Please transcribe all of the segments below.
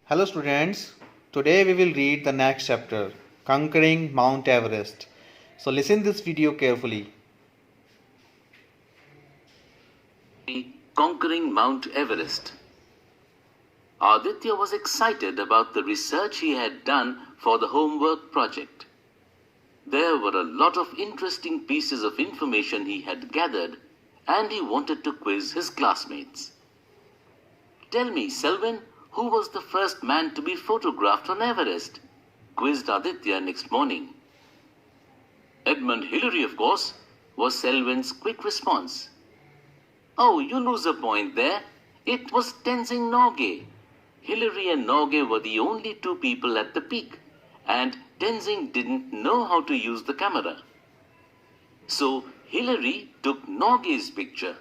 Hello students, today we will read the next chapter, Conquering Mount Everest. So listen this video carefully. Conquering Mount Everest. Aditya was excited about the research he had done for the homework project. There were a lot of interesting pieces of information he had gathered, and he wanted to quiz his classmates. Tell me, Selwyn, who was the first man to be photographed on Everest? Quizzed Aditya next morning. Edmund Hillary, of course, was Selwyn's quick response. Oh, you lose a point there. It was Tenzing Norgay. Hillary and Norgay were the only two people at the peak, and Tenzing didn't know how to use the camera. So Hillary took Norgay's picture.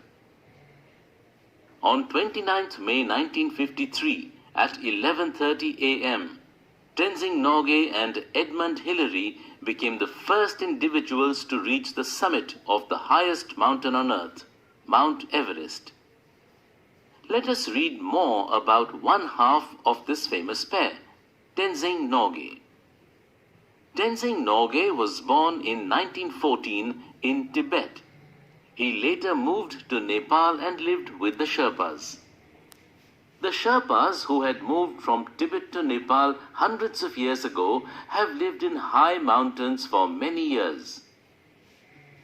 On 29th May 1953, at 11:30 a.m., Tenzing Norgay and Edmund Hillary became the first individuals to reach the summit of the highest mountain on earth, Mount Everest. Let us read more about one half of this famous pair, Tenzing Norgay. Tenzing Norgay was born in 1914 in Tibet. He later moved to Nepal and lived with the Sherpas. The Sherpas, who had moved from Tibet to Nepal hundreds of years ago, have lived in high mountains for many years.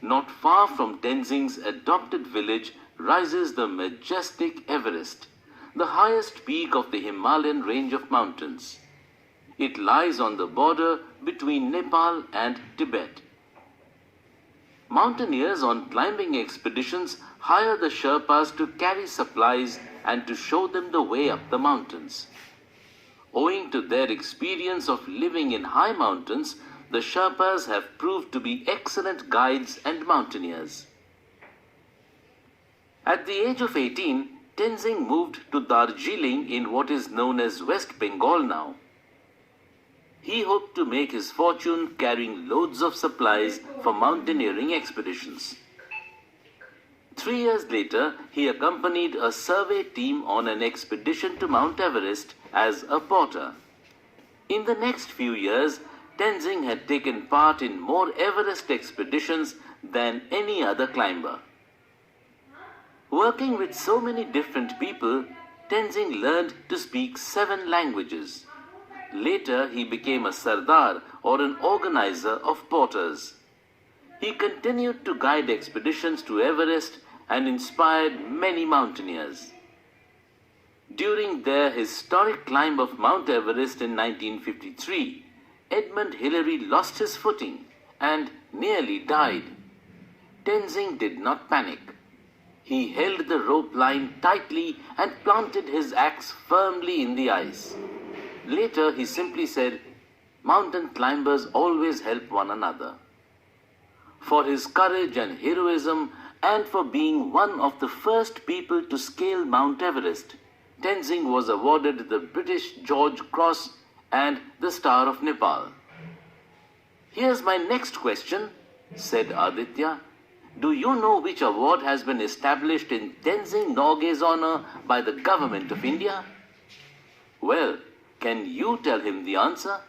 Not far from Tenzing's adopted village rises the majestic Everest, the highest peak of the Himalayan range of mountains. It lies on the border between Nepal and Tibet. Mountaineers on climbing expeditions hire the Sherpas to carry supplies and to show them the way up the mountains. Owing to their experience of living in high mountains, the Sherpas have proved to be excellent guides and mountaineers. At the age of 18, Tenzing moved to Darjeeling in what is known as West Bengal now. He hoped to make his fortune carrying loads of supplies for mountaineering expeditions. 3 years later, he accompanied a survey team on an expedition to Mount Everest as a porter. In the next few years, Tenzing had taken part in more Everest expeditions than any other climber. Working with so many different people, Tenzing learned to speak 7 languages. Later, he became a sardar or an organizer of porters. He continued to guide expeditions to Everest and inspired many mountaineers. During their historic climb of Mount Everest in 1953, Edmund Hillary lost his footing and nearly died. Tenzing did not panic. He held the rope line tightly and planted his axe firmly in the ice. Later, he simply said, "Mountain climbers always help one another." For his courage and heroism, and for being one of the first people to scale Mount Everest, Tenzing was awarded the British George Cross and the Star of Nepal. "Here's my next question," said Aditya. "Do you know which award has been established in Tenzing Norgay's honor by the government of India?" "Well, can you tell him the answer?"